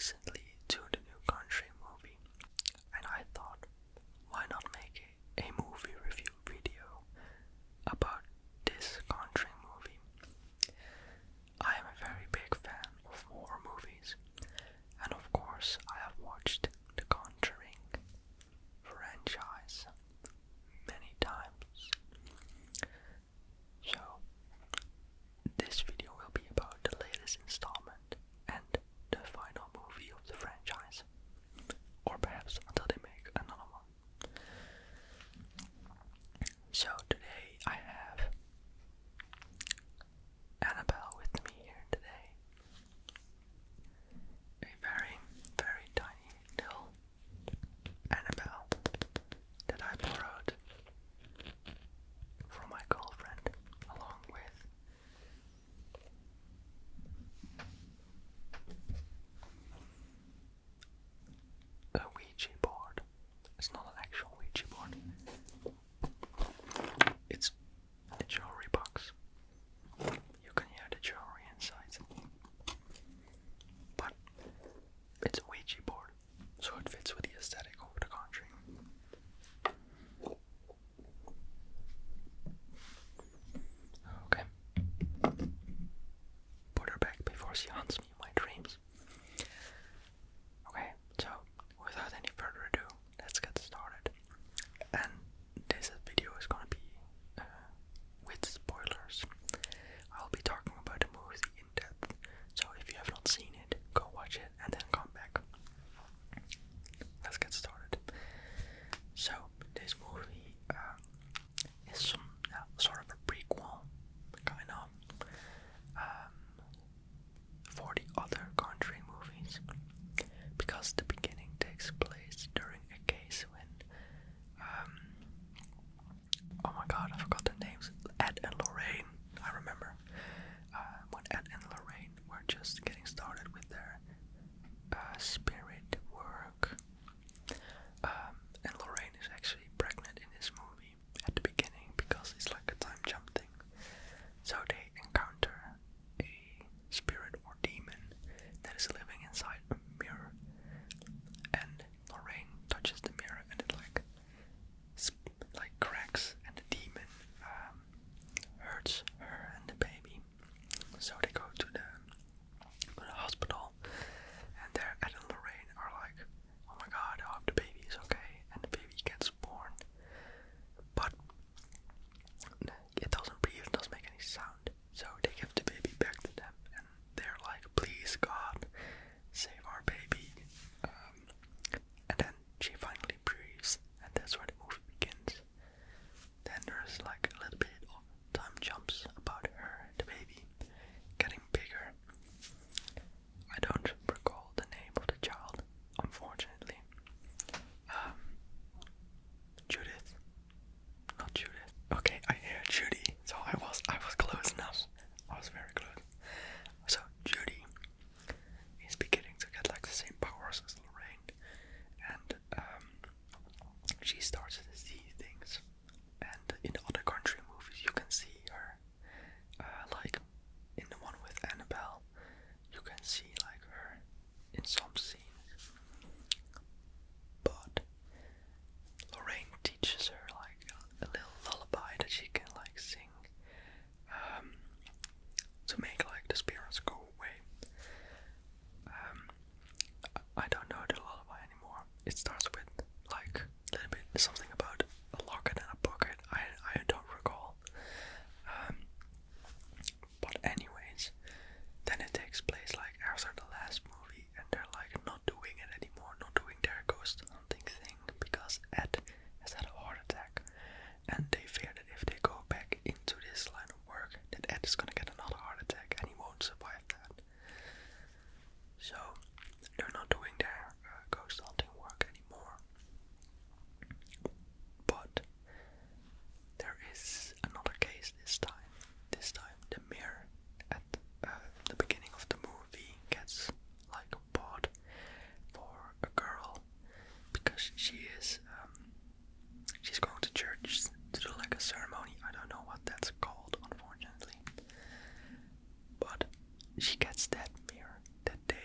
recently to the new Conjuring movie, and I thought, why not make a movie review video about this Conjuring movie. I am a very big fan of horror movies, and of course I have watched the Conjuring franchise many times. So this video will be about the latest installment and the final movie of the franchise, or perhaps until they make another one. So today I have Annabelle with me here today. A very, very tiny little Annabelle that I borrowed from my girlfriend, along with a Ouija board. It's not an actual Ouija board. It's a jewelry box. You can hear the jewelry inside. But it's a Ouija board, so it fits with the aesthetic of The Conjuring. Okay. Put her back before she haunts me in my dreams. Okay, so without any further ado, let's get started. And this video is gonna be with spoilers. I'll be talking about the movie in depth, so if you have not seen it, go watch it and then come back. Let's get started. So this movie is some sort of a prequel, kind of, for the other Conjuring movies, because the beginning takes place during a case when oh my god, I forgot their names. Ed and Lorraine, I remember. When Ed and Lorraine were just getting started with their spirit work. And Lorraine is actually pregnant in this movie at the beginning because it's like a time jump thing. So they encounter a spirit or demon that is living inside a mirror. And Lorraine touches the mirror and it like cracks, and the demon hurts her and the baby. So they go to the hospital, and there Ed and Lorraine are like, oh my god, I hope the baby is okay, and the baby gets born. But it doesn't breathe, it doesn't make any sound. So they give the baby back to them, and they're like, please God, save our baby. And then she finally breathes, and that's where the movie begins. Then there's like a little bit of time jumps about her, the baby, getting bigger. I don't recall the name of the child, unfortunately. Judith. Not Judith. Okay, I hear Judy, so I was close enough. I was very close. So Judy is beginning to get like the same powers as Lorraine, and she starts to see things. And in the other Conjuring movies, you can see her, like in the one with Annabelle, you can see like her in some scenes. But Lorraine teaches her like a little lullaby that she can like sing, to make like the spirits go away. I don't know the lullaby anymore. It starts with like a little bit something about a locket and a pocket. I don't recall. But anyways, then it takes place like after the last movie, and they're like not doing it anymore, not doing their ghost hunting thing, because Ed has had a heart attack, and they fear that if they go back into this line of work, that Ed is gonna get another heart attack and he won't survive that. So they're not doing their ghost hunting work anymore. But there is another case this time. This time the mirror at the beginning of the movie gets like bought for a girl, because she's going to church to do like a ceremony. I don't know what that's called, unfortunately. But she gets that mirror that they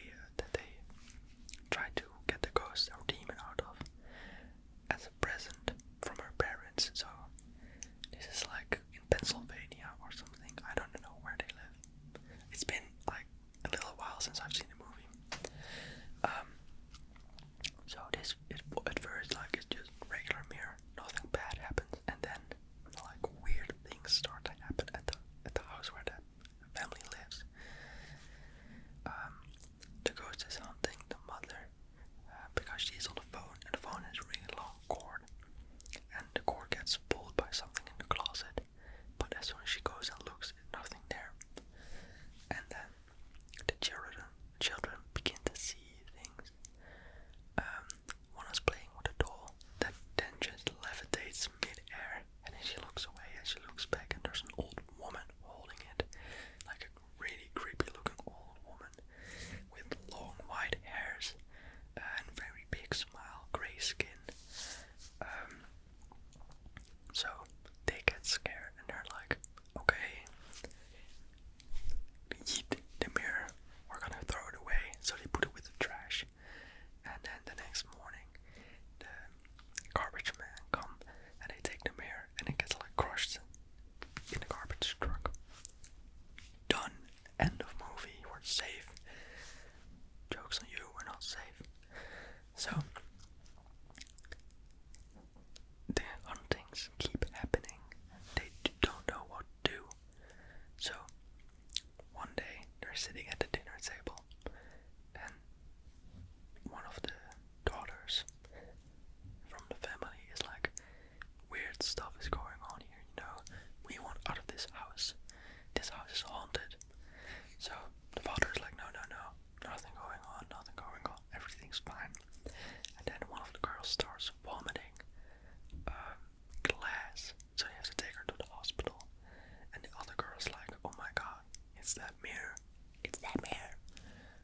that mirror. It's that mirror.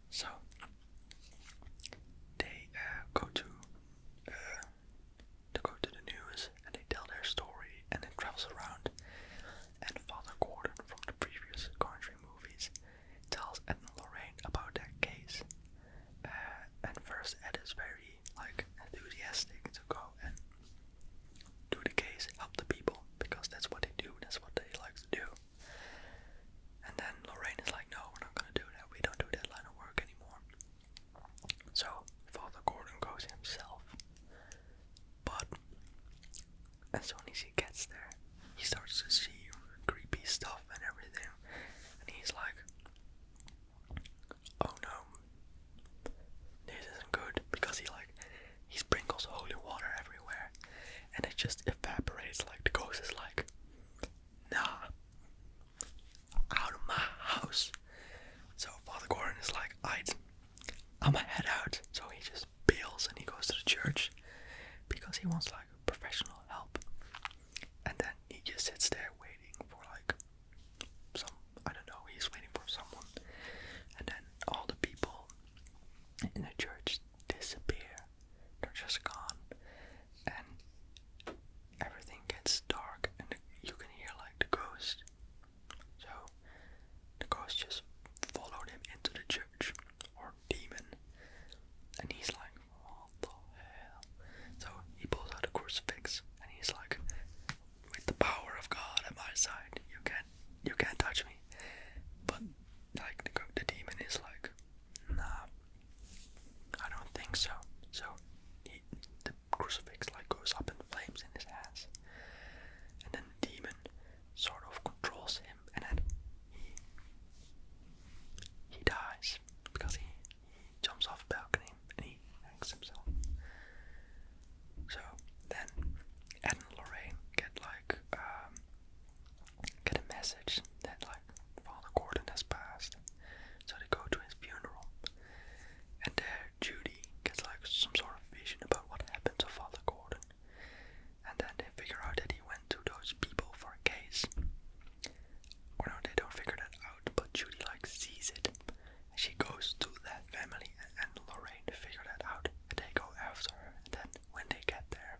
So they go to the news and they tell their story, and it travels around. And Father Gordon from the previous Conjuring movies tells Ed and Lorraine about that case. And first Ed is very enthusiastic to go and do the case, help the people, because that's what they do, that's what they like to do. And then Lorraine is like, no, we're not gonna do that, we don't do that line of work anymore. So Father Gordon goes himself. But as soon as he gets there, he starts to see creepy stuff and everything. And he's like, oh no, this isn't good, because he sprinkles holy water everywhere and it just evaporates. The ghost is like, nah, out of my house. So Father Gordon is like, I'ma head out. So he just bails and he goes to the church because he wants professional help. And then he just sits there waiting for I don't know, he's waiting for someone. And then all the people in the church disappear. They're just gone. And everything gets dark and you can hear the ghost. So the ghost just followed him into the church, or demon. And he's like, what the hell? So he pulls out a crucifix and he's like, with the power of God at my side, you can't touch me. But the demon is like, nah, I don't think so. So the crucifix goes up in flames in his hands, and then the demon sort of controls him, and then he dies because he jumps off the balcony and he hangs himself. So then Ed and Lorraine get a message that Father Gordon has passed. So they go to his funeral, and there Judy gets some sort of vision about what happened to Father Gordon. And then they figure out that he went to those people for a case. Or no, they don't figure that out, but Judy sees it. And she goes to that family and Lorraine to figure that out. And they go after her. And then when they get there,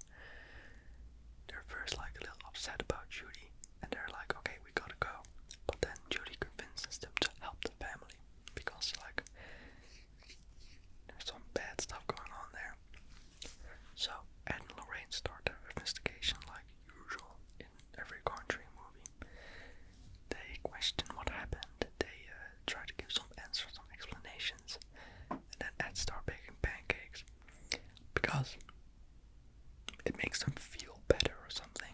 they're first a little upset about Judy. And they're like, okay, we gotta go. But then Judy convinces them to help the family. Because there's some bad stuff going on there. So Ed and Lorraine start their investigation like usual in every Conjuring movie. They question what happened. They try to give some answers, some explanations. And then Ed starts baking pancakes because it makes them feel better or something.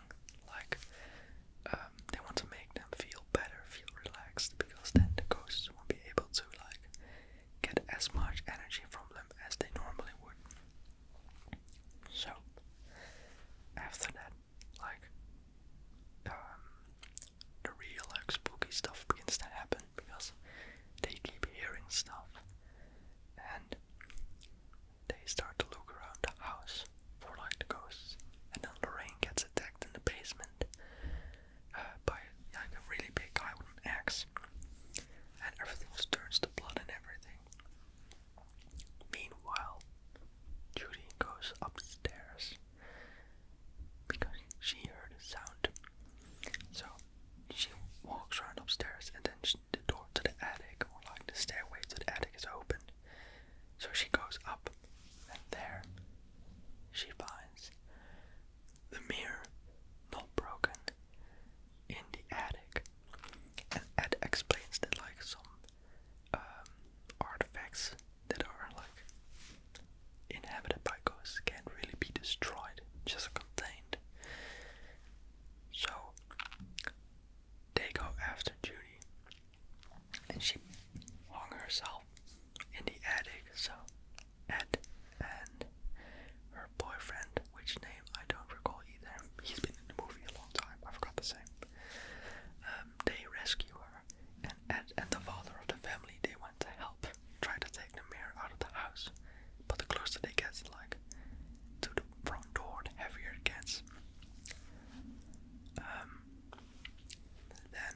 They want to make them feel better, feel relaxed, because then the ghosts won't be able to get as much energy from them as they normally would. So after that, the real spooky stuff begins to happen, because they keep hearing stuff and they start to look around the house for the ghosts. And then Lorraine gets attacked in the basement by a really big guy with an axe, and everything just turns to blood and everything. Meanwhile, Judy goes upstairs because she heard a sound. So she walks around upstairs, and then the door to the attic, or the stairway to the attic, is open. So she goes up, and there she finds the mirror, not broken, in the attic. And Ed explains that some artifacts that are inhabited by ghosts can't really be destroyed, just contained. So they go after Judy, and she hung herself in the attic. So Ed and her boyfriend, which name I don't recall either, he's been in the movie a long time, I forgot to say, they rescue her, and Ed and the father of the family, they went to help try to take the mirror out of the house. But the closer they get to the front door, the heavier it gets. Then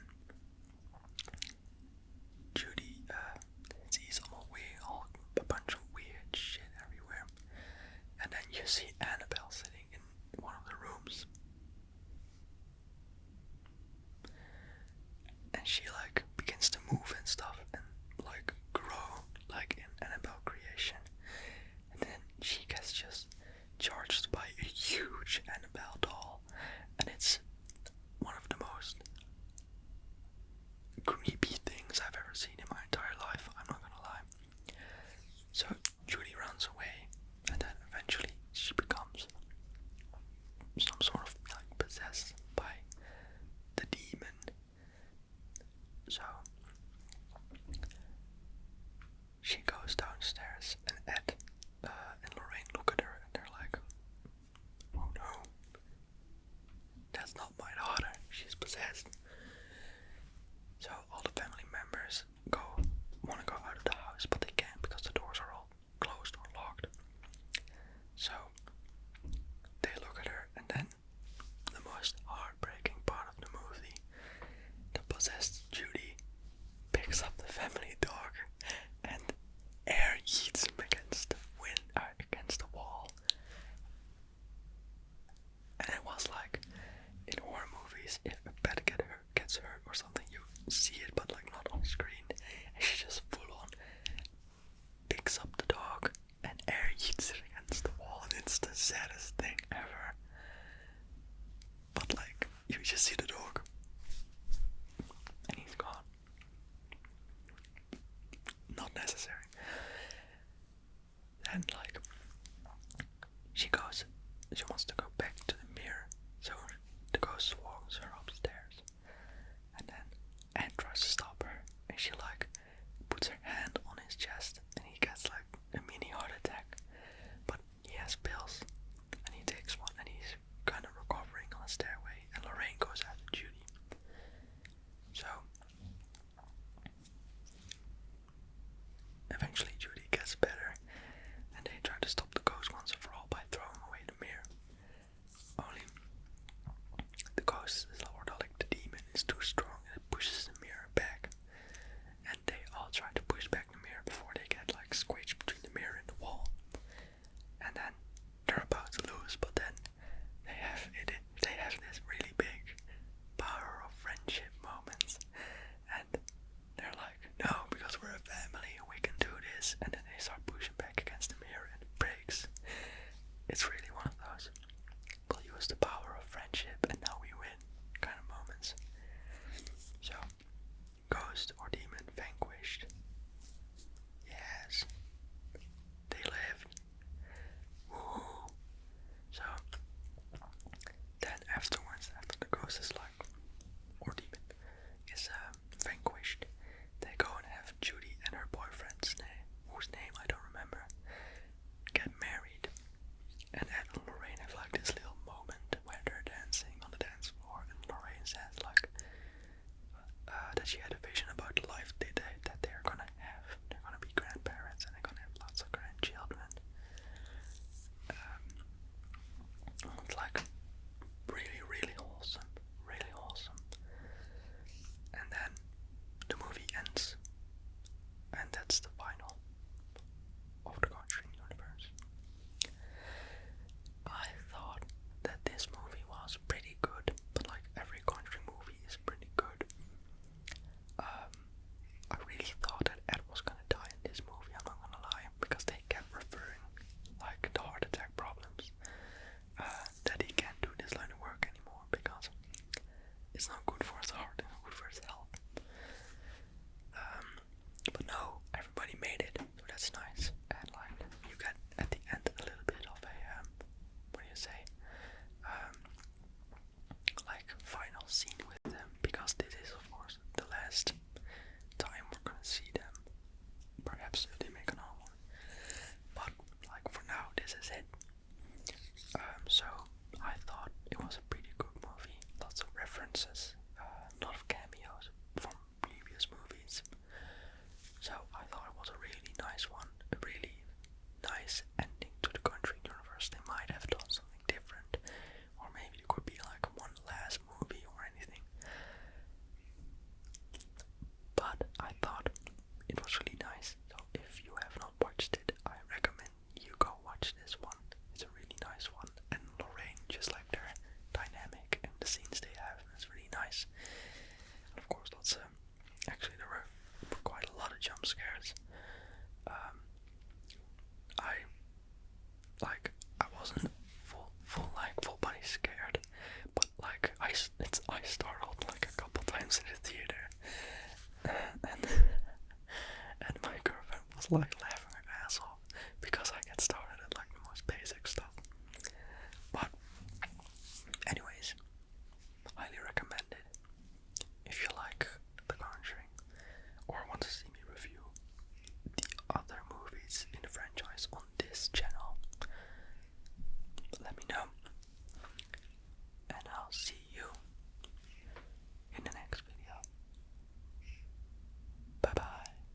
necessary. Then like she wants to go back to the mirror, so the ghost walks her upstairs, and then Ed tries to stop her, and she like puts her hand on his chest, and he gets like a mini heart attack, but he has pills, and he takes one, and he's kind of recovering on the stairway, and Lorraine goes after Judy. So eventually Judy gets better, and they try to stop the ghost once and for all by throwing away the mirror. Only the ghost is, or like the demon, is too strong and it pushes the mirror back, and they all try to push back the mirror before they get like squished between the mirror and the wall, and then they're about to lose, but then they have this really big power of friendship moments, and they're like, no, because we're a family and we can do this, and then they start pushing back against the mirror and it breaks. It's really one of those we'll use the power of friendship and now we win kind of moments. So, ghost or demon vanquished. Yes, they lived. Woohoo! So then afterwards, after the ghost is like, or demon is vanquished, they go and have Judy and her boyfriend's name, whose name I don't remember, get married. And Ed and Lorraine have like this little moment where they're dancing on the dance floor, and Lorraine says like that she had a vision about the life that they're gonna have. They're gonna be grandparents and they're gonna have lots of grandchildren. It's like really, really wholesome, really wholesome. And then the movie ends, and that's the final of the Conjuring universe. I thought that this movie was pretty good, but like every Conjuring movie is pretty good. I really thought that Ed was gonna die in this movie, I'm not gonna lie, because they kept referring like the heart attack problems, that he can't do this line of work anymore because it's not good for his heart, it's not good for his health. But no, everybody made it, so that's nice. And like you get at the end a little bit of a what do you say? Like final scene with them, because this is of course the last time we're gonna see them. Perhaps if they make another one, but like for now this is it. So I thought it was a pretty good movie, lots of references, a lot of cameos from previous movies. So I thought it was a really nice one, a really nice ending to the Conjuring universe. They might have done something different, or maybe it could be like one last movie or anything. But I thought it was really nice, so if you have not watched it, I recommend you go watch this one. It's a really nice one, and Lorraine, just like their dynamic and the scenes they have, it's really nice. And of course, lots actually there were quite a lot of jump scares. I wasn't full body scared, but like I startled like a couple times in the theater, and my girlfriend was like